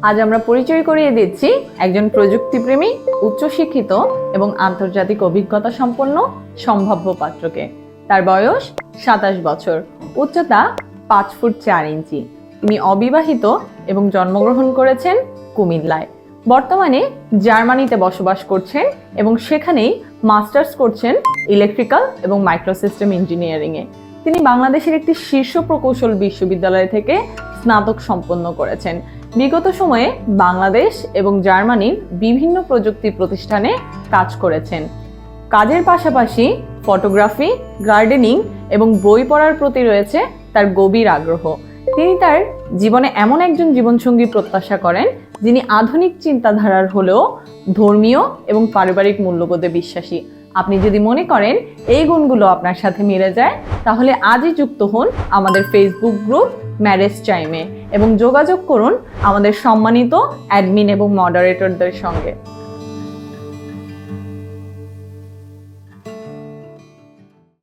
আজ আমরা পরিচয় করিয়ে দিচ্ছি একজন প্রযুক্তিপ্রেমী, উচ্চশিক্ষিত এবং আন্তর্জাতিক অভিজ্ঞতা সম্পন্ন সম্ভাব্য পাত্রকে। তার বয়স 27 বছর, উচ্চতা 5 ফুট 4 ইঞ্চি। তিনি অবিবাহিত এবং জন্মগ্রহণ করেছেন কুমিল্লায়। বর্তমানে জার্মানিতে বসবাস করছেন এবং সেখানেই মাস্টার্স করছেন ইলেকট্রিক্যাল এবং মাইক্রোসিস্টেম ইঞ্জিনিয়ারিংয়ে। তিনি বাংলাদেশের একটি শীর্ষ প্রকৌশল বিশ্ববিদ্যালয় থেকে স্নাতক সম্পন্ন করেছেন। বিগত সময়ে বাংলাদেশ এবং জার্মানির বিভিন্ন প্রযুক্তি প্রতিষ্ঠানে কাজ করেছেন। কাজের পাশাপাশি ফটোগ্রাফি, গার্ডেনিং এবং বই পড়ার প্রতি রয়েছে তার গভীর আগ্রহ। তিনি তার জীবনে এমন একজন জীবনসঙ্গী প্রত্যাশা করেন যিনি আধুনিক চিন্তাধারার হলেও ধর্মীয় এবং পারিবারিক মূল্যবোধে বিশ্বাসী। আপনি যদি মনে করেন এই গুণগুলো আপনার সাথে মিলে যায়, তাহলে আজই যুক্ত হন আমাদের ফেসবুক গ্রুপ ম্যারেজ টাইমে এবং যোগাযোগ করুন আমাদের সম্মানিত অ্যাডমিন এবং মডারেটরদের সঙ্গে।